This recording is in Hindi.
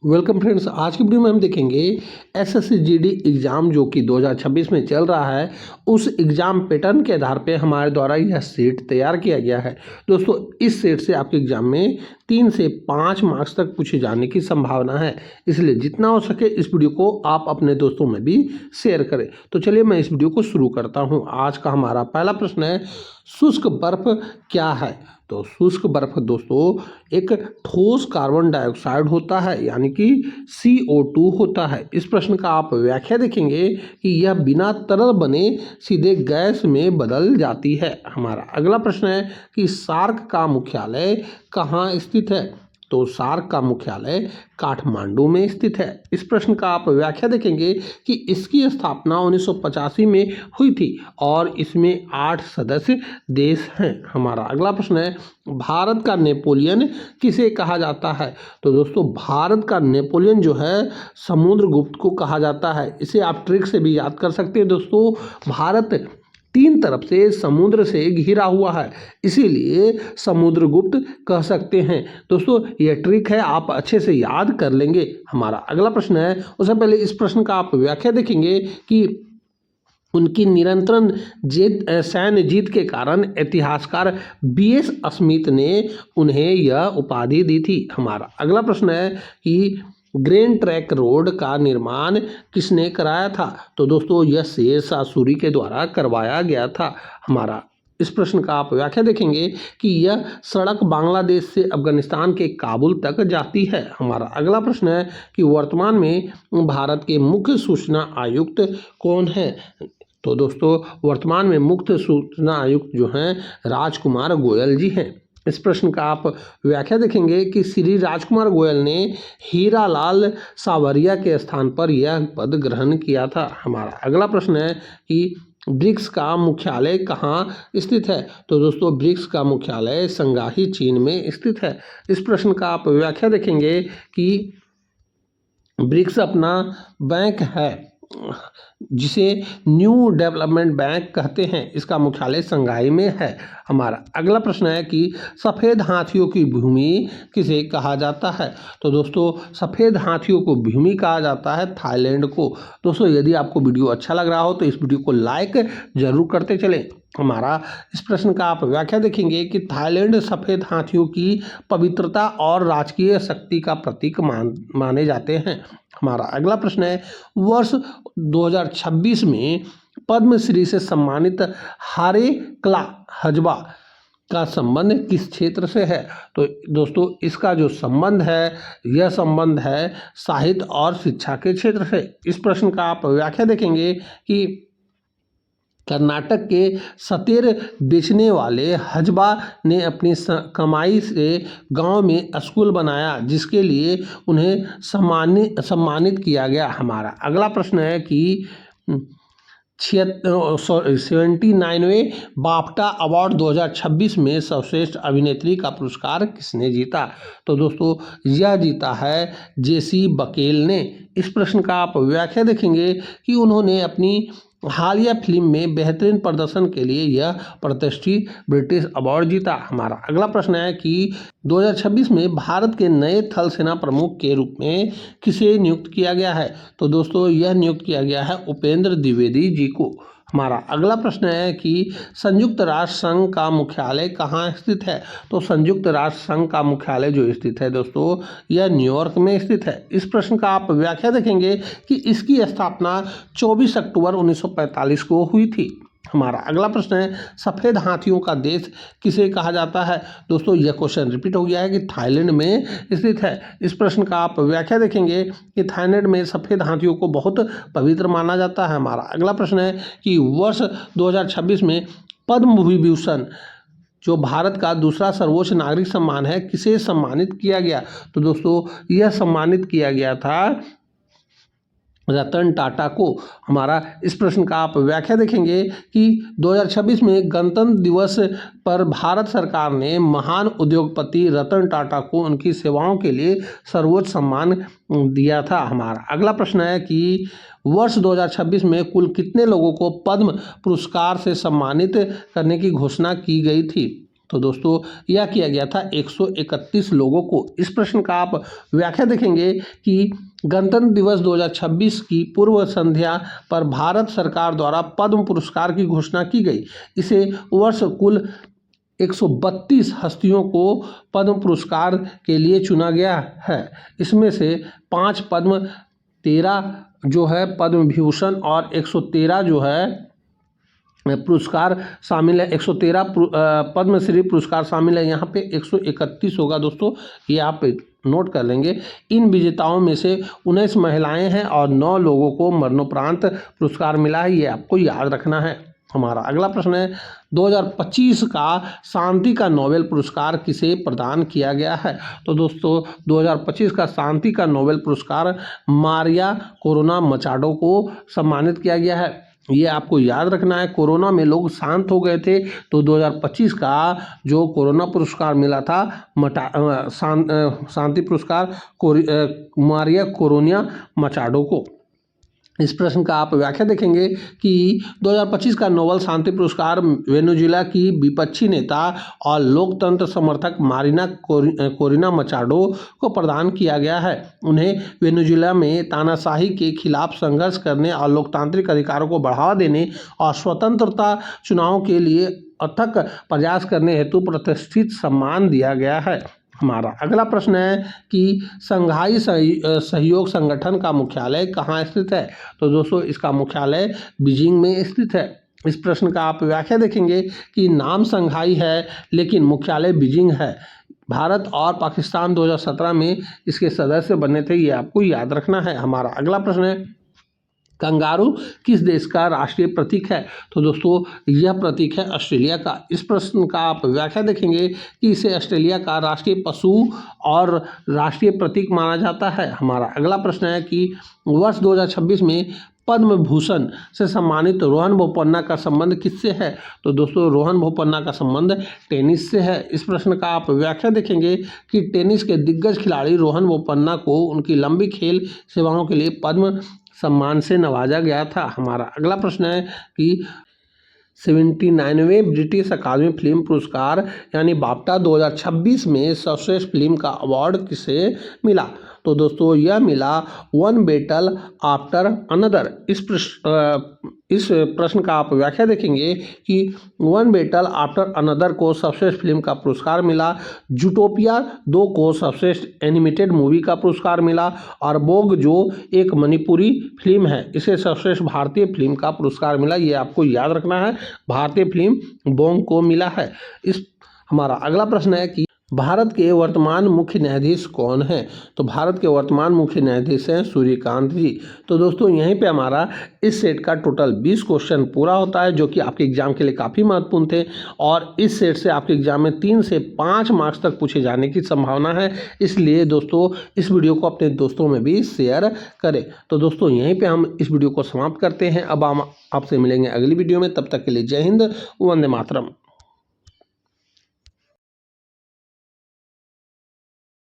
Welcome friends. आज की वीडियो में हम देखेंगे एसएससी जीडी एग्ज़ाम जो कि 2026 में चल रहा है, उस एग्ज़ाम पैटर्न के आधार पे हमारे द्वारा यह सेट तैयार किया गया है। दोस्तों, इस सेट से आपके एग्ज़ाम में 3 से 5 मार्क्स तक पूछे जाने की संभावना है, इसलिए जितना हो सके इस वीडियो को आप अपने दोस्तों में भी शेयर करें। तो चलिए मैं इस वीडियो को शुरू करता हूँ। आज का हमारा पहला प्रश्न है, शुष्क बर्फ क्या है? तो शुष्क बर्फ दोस्तों एक ठोस कार्बन डाइऑक्साइड होता है, यानी कि CO2 होता है। इस प्रश्न का आप व्याख्या देखेंगे कि यह बिना तरल बने सीधे गैस में बदल जाती है। हमारा अगला प्रश्न है कि सार्क का मुख्यालय कहाँ स्थित है? तो सार्क का मुख्यालय काठमांडू में स्थित है। इस प्रश्न का आप व्याख्या देखेंगे कि इसकी स्थापना 1985 में हुई थी और इसमें 8 सदस्य देश हैं। हमारा अगला प्रश्न है, भारत का नेपोलियन किसे कहा जाता है? तो दोस्तों, भारत का नेपोलियन जो है समुद्रगुप्त को कहा जाता है। इसे आप ट्रिक से भी याद कर सकते हैं। दोस्तों, भारत 3 तरफ से समुद्र से घिरा हुआ है, इसीलिए समुद्रगुप्त कह सकते हैं। दोस्तों, यह ट्रिक है, आप अच्छे से याद कर लेंगे। हमारा अगला प्रश्न है, उससे पहले इस प्रश्न का आप व्याख्या देखेंगे कि उनकी निरंतर सैन्य जीत के कारण इतिहासकार BS स्मिथ ने उन्हें यह उपाधि दी थी। हमारा अगला प्रश्न है कि ग्रैंड ट्रंक रोड का निर्माण किसने कराया था? तो दोस्तों, यह शेरशाह सूरी के द्वारा करवाया गया था। हमारा इस प्रश्न का आप व्याख्या देखेंगे कि यह सड़क बांग्लादेश से अफगानिस्तान के काबुल तक जाती है। हमारा अगला प्रश्न है कि वर्तमान में भारत के मुख्य सूचना आयुक्त कौन है? तो दोस्तों, वर्तमान में मुख्य सूचना आयुक्त जो हैं राजकुमार गोयल जी हैं। इस प्रश्न का आप व्याख्या देखेंगे कि श्री राजकुमार गोयल ने हीरालाल सावरिया के स्थान पर यह पद ग्रहण किया था। हमारा अगला प्रश्न है कि ब्रिक्स का मुख्यालय कहाँ स्थित है? तो दोस्तों, ब्रिक्स का मुख्यालय संगाही चीन में स्थित है। इस प्रश्न का आप व्याख्या देखेंगे कि ब्रिक्स अपना बैंक है जिसे न्यू डेवलपमेंट बैंक कहते हैं, इसका मुख्यालय संघाई में है। हमारा अगला प्रश्न है कि सफ़ेद हाथियों की भूमि किसे कहा जाता है? तो दोस्तों, सफ़ेद हाथियों को भूमि कहा जाता है थाईलैंड को। दोस्तों, यदि आपको वीडियो अच्छा लग रहा हो तो इस वीडियो को लाइक जरूर करते चलें। हमारा इस प्रश्न का आप व्याख्या देखेंगे कि थाईलैंड सफ़ेद हाथियों की पवित्रता और राजकीय शक्ति का प्रतीक माने जाते हैं। हमारा अगला प्रश्न है, वर्ष 2026 में पद्मश्री से सम्मानित हारे कला हजबा का संबंध किस क्षेत्र से है? तो दोस्तों, इसका जो संबंध है, यह संबंध है साहित्य और शिक्षा के क्षेत्र से। इस प्रश्न का आप व्याख्या देखेंगे कि कर्नाटक के सतेर बेचने वाले हजबा ने अपनी कमाई से गांव में स्कूल बनाया, जिसके लिए उन्हें सम्मानित किया गया। हमारा अगला प्रश्न है कि 79वें बाफ्टा अवार्ड 2026 में सर्वश्रेष्ठ अभिनेत्री का पुरस्कार किसने जीता? तो दोस्तों, यह जीता है जेसी बकेल ने। इस प्रश्न का आप व्याख्या देखेंगे कि उन्होंने अपनी हालिया फिल्म में बेहतरीन प्रदर्शन के लिए यह प्रतिष्ठित ब्रिटिश अवार्ड जीता। हमारा अगला प्रश्न है कि 2026 में भारत के नए थल सेना प्रमुख के रूप में किसे नियुक्त किया गया है? तो दोस्तों, यह नियुक्त किया गया है उपेंद्र द्विवेदी जी को। हमारा अगला प्रश्न है कि संयुक्त राष्ट्र संघ का मुख्यालय कहाँ स्थित है? तो संयुक्त राष्ट्र संघ का मुख्यालय जो स्थित है दोस्तों, यह न्यूयॉर्क में स्थित है। इस प्रश्न का आप व्याख्या देखेंगे कि इसकी स्थापना 24 अक्टूबर 1945 को हुई थी। हमारा अगला प्रश्न है, सफ़ेद हाथियों का देश किसे कहा जाता है? दोस्तों, यह क्वेश्चन रिपीट हो गया है कि थाईलैंड में स्थित है। इस प्रश्न का आप व्याख्या देखेंगे कि थाईलैंड में सफ़ेद हाथियों को बहुत पवित्र माना जाता है। हमारा अगला प्रश्न है कि वर्ष 2026 में पद्म विभूषण जो भारत का दूसरा सर्वोच्च नागरिक सम्मान है, किसे सम्मानित किया गया? तो दोस्तों, यह सम्मानित किया गया था रतन टाटा को। हमारा इस प्रश्न का आप व्याख्या देखेंगे कि 2026 में गणतंत्र दिवस पर भारत सरकार ने महान उद्योगपति रतन टाटा को उनकी सेवाओं के लिए सर्वोच्च सम्मान दिया था। हमारा अगला प्रश्न है कि वर्ष 2026 में कुल कितने लोगों को पद्म पुरस्कार से सम्मानित करने की घोषणा की गई थी? तो दोस्तों यह किया गया था 131 लोगों को। इस प्रश्न का आप व्याख्या देखेंगे कि गणतंत्र दिवस 2026 की पूर्व संध्या पर भारत सरकार द्वारा पद्म पुरस्कार की घोषणा की गई। इसे वर्ष कुल 132 हस्तियों को पद्म पुरस्कार के लिए चुना गया है। इसमें से 5 पद्म, 13 जो है पद्म विभूषण और 113 जो है पुरस्कार शामिल है। 113 पद्मश्री पुरस्कार शामिल है। यहाँ पे 131 होगा दोस्तों, ये आप नोट कर लेंगे। इन विजेताओं में से 19 महिलाएं हैं और 9 लोगों को मरणोपरांत पुरस्कार मिला है, ये आपको याद रखना है। हमारा अगला प्रश्न है 2025 का शांति का नोबेल पुरस्कार किसे प्रदान किया गया है। तो दोस्तों 2025 का शांति का नोबेल पुरस्कार मारिया कोरोना मचाडो को सम्मानित किया गया है। ये आपको याद रखना है। कोरोना में लोग शांत हो गए थे, तो 2025 का जो कोरोना पुरस्कार मिला था शांति पुरस्कार मारिया कोरोना मचाडो को। इस प्रश्न का आप व्याख्या देखेंगे कि 2025 का नोबेल शांति पुरस्कार वेनेजुएला की विपक्षी नेता और लोकतंत्र समर्थक मारिना कोरिना मचाडो को प्रदान किया गया है। उन्हें वेनेजुएला में तानाशाही के खिलाफ संघर्ष करने और लोकतांत्रिक अधिकारों को बढ़ावा देने और स्वतंत्रता चुनाव के लिए अथक प्रयास करने हेतु प्रतिष्ठित सम्मान दिया गया है। हमारा अगला प्रश्न है कि संघाई सहयोग संगठन का मुख्यालय कहाँ स्थित है। तो दोस्तों इसका मुख्यालय बीजिंग में स्थित है। इस प्रश्न का आप व्याख्या देखेंगे कि नाम संघाई है लेकिन मुख्यालय बीजिंग है। भारत और पाकिस्तान 2017 में इसके सदस्य बने थे, ये आपको याद रखना है। हमारा अगला प्रश्न है कंगारू किस देश का राष्ट्रीय प्रतीक है। तो दोस्तों यह प्रतीक है ऑस्ट्रेलिया का। इस प्रश्न का आप व्याख्या देखेंगे कि इसे ऑस्ट्रेलिया का राष्ट्रीय पशु और राष्ट्रीय प्रतीक माना जाता है। हमारा अगला प्रश्न है कि वर्ष 2026 में पद्म भूषण से सम्मानित रोहन बोपन्ना का संबंध किससे है। तो दोस्तों रोहन बोपन्ना का संबंध टेनिस से है। इस प्रश्न का आप व्याख्या देखेंगे कि टेनिस के दिग्गज खिलाड़ी रोहन बोपन्ना को उनकी लंबी खेल सेवाओं के लिए पद्म सम्मान से नवाजा गया था। हमारा अगला प्रश्न है कि 79वें ब्रिटिश अकादमी फिल्म पुरस्कार यानी बाफ्टा 2026 में सर्वश्रेष्ठ फिल्म का अवार्ड किसे मिला। तो दोस्तों यह मिला वन बैटल आफ्टर अनदर। इस प्रश्न का आप व्याख्या देखेंगे कि वन बैटल आफ्टर अनदर को सर्वश्रेष्ठ फिल्म का पुरस्कार मिला। जूटोपिया 2 को सर्वश्रेष्ठ एनिमेटेड मूवी का पुरस्कार मिला और बोग जो एक मणिपुरी फिल्म है इसे सर्वश्रेष्ठ भारतीय फिल्म का पुरस्कार मिला। ये आपको याद रखना है, भारतीय फिल्म बोंग को मिला है। हमारा अगला प्रश्न है कि भारत के वर्तमान मुख्य न्यायाधीश कौन हैं। तो भारत के वर्तमान मुख्य न्यायाधीश हैं सूर्यकांत जी। तो दोस्तों यहीं पे हमारा इस सेट का टोटल 20 क्वेश्चन पूरा होता है, जो कि आपके एग्जाम के लिए काफ़ी महत्वपूर्ण थे और इस सेट से आपके एग्जाम में 3 से 5 मार्क्स तक पूछे जाने की संभावना है। इसलिए दोस्तों इस वीडियो को अपने दोस्तों में भी शेयर करें। तो दोस्तों यहीं पर हम इस वीडियो को समाप्त करते हैं। अब हम आपसे मिलेंगे अगली वीडियो में, तब तक के लिए जय हिंद, वंदे मातरम।